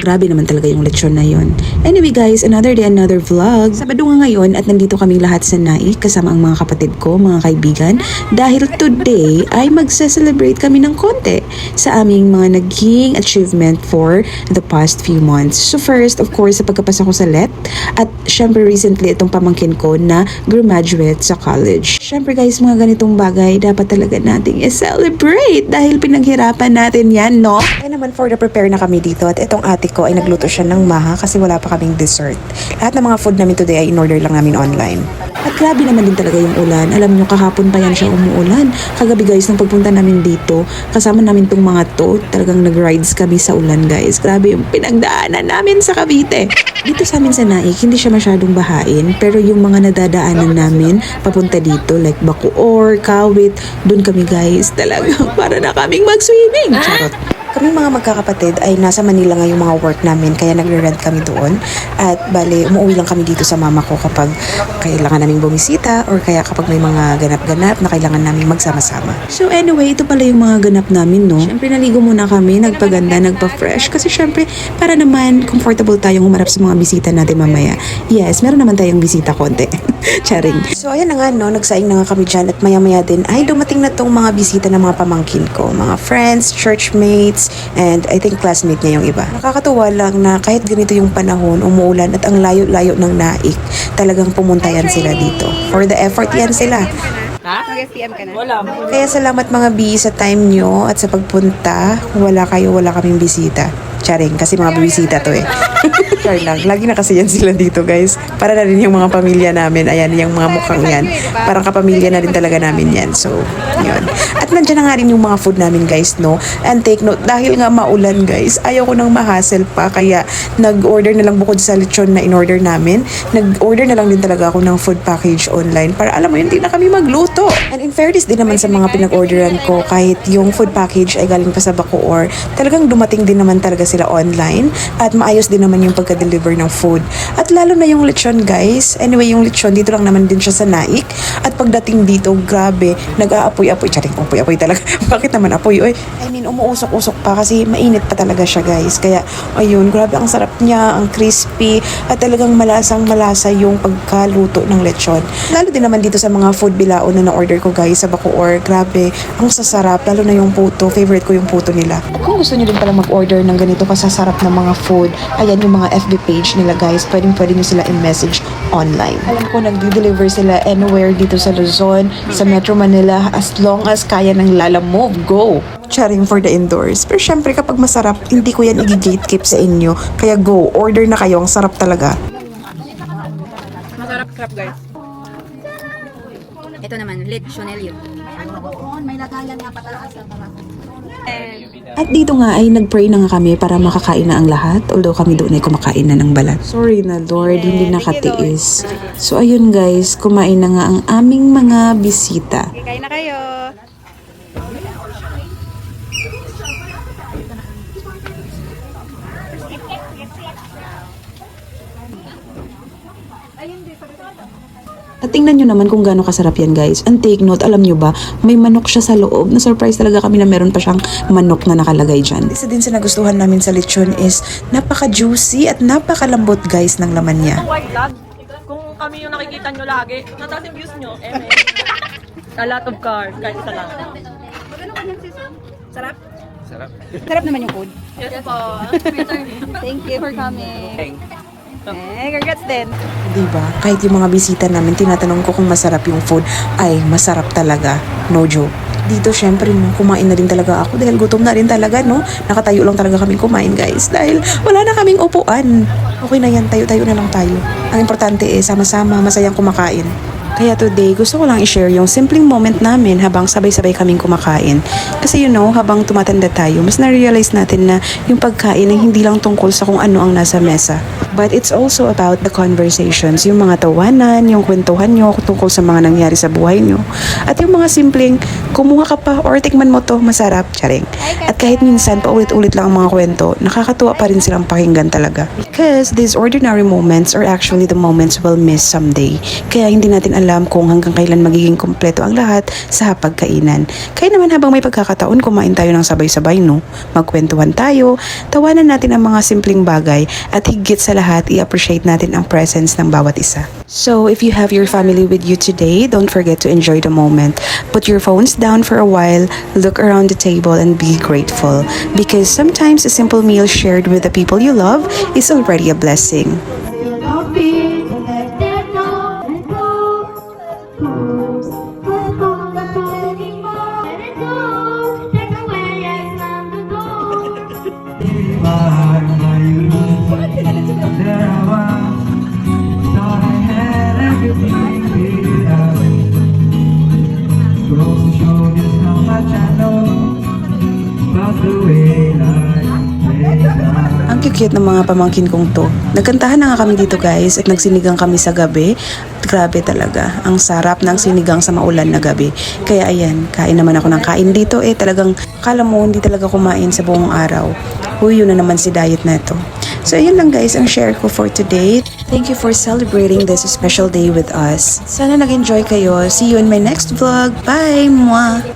Grabe naman talaga yung lechon na yun. Anyway guys, another day, another vlog. Sabado nga ngayon at nandito kaming lahat sa Naik kasama ang mga kapatid ko, mga kaibigan. Dahil today ay magse-celebrate kami ng konti sa aming mga naging achievement for the past few months. So first, of course, sa pagkapasa ko sa LET at syempre recently itong pamangkin ko na graduate sa college. Syempre guys, mga ganitong bagay dapat talaga nating i-celebrate dahil pinaghirapan natin yan, no? Kaya naman for the prepare na kami dito at itong ate ko ay nagluto siya ng maha kasi wala pa kaming dessert. Lahat ng mga food namin today ay in-order lang namin online. At grabe naman din talaga yung ulan. Alam nyo, kahapon pa yan siya umuulan. Kagabi guys, nung pagpunta namin dito, kasama namin tong mga to, talagang nag-rides kami sa ulan guys. Grabe yung pinagdaanan namin sa Cavite. Dito sa amin sa Naik, hindi siya masyadong bahain, pero yung mga nadadaanan namin papunta dito, like Bacoor, Kawit, dun kami guys, talagang para na kaming mag-swimming. Charot. Kami mga magkakapatid ay nasa Manila nga yung mga work namin kaya nagre-rent kami doon at bale umuwi lang kami dito sa mama ko kapag kailangan naming bumisita or kaya kapag may mga ganap-ganap na kailangan naming magsama-sama. So anyway, ito pala yung mga ganap namin, no? Syempre naligo muna kami, nagpaganda, nagpa-fresh kasi syempre para naman comfortable tayong humarap sa mga bisita natin mamaya. Yes, meron naman tayong bisita konti. Charing. So ayan na nga, no, nagsaing na nga kami dyan at maya-maya din ay dumating na tong mga bisita ng mga pamangkin ko, mga friends, churchmates, and I think classmate niya yung iba. Nakakatuwa lang na kahit ganito yung panahon, umuulan at ang layo-layo ng Naik, talagang pumunta yan sila dito. For the effort yan sila. Ha? Mag-STM ka na? Wala. Kaya salamat mga bi sa time nyo at sa pagpunta. Wala kayo, wala kaming bisita. Charing, kasi mga bisita to eh. Char lang. Lagi na kasi yan sila dito guys. Para na rin yung mga pamilya namin. Ayan, yung mga mukhang yan. Parang kapamilya na rin talaga namin yan. So, yun. At nandiyan na nga rin yung mga food namin guys, no? And take note, dahil nga maulan guys, ayaw ko nang ma-hassle pa. Kaya nag-order na lang bukod sa lechon na in-order namin. Nag-order na lang din talaga ako ng food package online. Para alam mo yun, hindi na kami magluto. And in fairness din naman sa mga pinag-orderan ko, kahit yung food package ay galing pa sa Bacoor, talagang dumating din naman talaga sila online at maayos din naman yung pagka-deliver ng food. At lalo na yung lechon guys. Anyway, yung lechon dito lang naman din siya sa Naik. At pagdating dito, grabe, nag-aapoy-apoy. Charing, apoy-apoy talaga. Bakit naman apoy? Oy, I mean, umuusok-usok pa kasi mainit pa talaga siya guys. Kaya, ayun, grabe ang sarap niya, ang crispy, at talagang malasang-malasa yung pagkaluto ng lechon. Lalo din naman dito sa mga food bilao na na-order ko guys sa Bacoor. Grabe, ang sasarap. Lalo na yung puto. Favorite ko yung puto nila. Kung gusto nyo din pala mag-order ng ganito kasasarap na mga food, ayan yung mga FB page nila guys. Pwede nyo sila i-message online. Alam ko, nag-deliver sila anywhere dito sa Luzon, sa Metro Manila, as long as kaya ng Lalamove. Go! Charing for the indoors. Pero syempre kapag masarap, hindi ko yan i-gatekeep sa inyo. Kaya go, order na kayo. Ang sarap talaga. Masarap crab guys. Ito naman, lechonello. May lagayan nga patalakas sa para. At dito nga ay nag-pray na nga kami para makakain na ang lahat. Although kami doon ay kumakain na ng balat. Sorry na Lord, hindi nakatiis. So ayun guys, kumain na nga ang aming mga bisita. Okay, kain na kayo. At tingnan nyo naman kung gaano kasarap yan guys. And take note, alam nyo ba, may manok siya sa loob. Na-surprise talaga kami na meron pa siyang manok na nakalagay dyan. Isa din sa nagustuhan namin sa lechon is napaka-juicy at napaka-lambot guys ng laman niya. White vlog, kung kami yung nakikita nyo lagi, nataas yung views nyo, a lot of cars, kahit isa lang. Sarap? Sarap naman yung food. Yes po. Thank you for coming. Congrats din. Diba? Kahit yung mga bisita namin, tinatanong ko kung masarap yung food, ay masarap talaga. No joke. Dito syempre, no, kumain na din talaga ako dahil gutom na rin talaga, no? Nakatayo lang talaga kaming kumain, guys. Dahil wala na kaming upuan. Okay na yan, tayo-tayo na lang tayo. Ang importante sama-sama, masayang kumakain. Kaya today, gusto ko lang i-share yung simpleng moment namin habang sabay-sabay kaming kumakain. Kasi habang tumatanda tayo, mas na-realize natin na yung pagkain ay hindi lang tungkol sa kung ano ang nasa mesa. But it's also about the conversations, yung mga tawanan, yung kwentuhan nyo tungkol sa mga nangyari sa buhay nyo. At yung mga simpleng kumuha ka pa or tikman mo to, masarap, charing. At kahit minsan paulit-ulit lang ang mga kwento, nakakatuwa pa rin silang pakinggan talaga. Because these ordinary moments are actually the moments we'll miss someday. Kaya hindi natin alam kung hanggang kailan magiging kompleto ang lahat sa hapagkainan. Kaya naman habang may pagkakataon, kumain tayo ng sabay-sabay, no? Magkwentuhan tayo, tawanan natin ang mga simpleng bagay, at higit sa lahat, i-appreciate natin ang presence ng bawat isa. So, if you have your family with you today, don't forget to enjoy the moment. Put your phones down for a while, look around the table, and be grateful. Because sometimes a simple meal shared with the people you love is already a blessing. Ang cute ng mga pamangkin kong to. Nagkantahan na nga kami dito guys at nagsinigang kami sa gabi. Grabe talaga. Ang sarap ng sinigang sa maulan na gabi. Kaya ayan, kain naman ako ng kain dito. Talagang kala mo hindi talaga kumain sa buong araw. Uy, yun na naman si diet na ito. So ayun lang guys ang share ko for today. Thank you for celebrating this special day with us. Sana nag-enjoy kayo. See you in my next vlog. Bye! Mwah!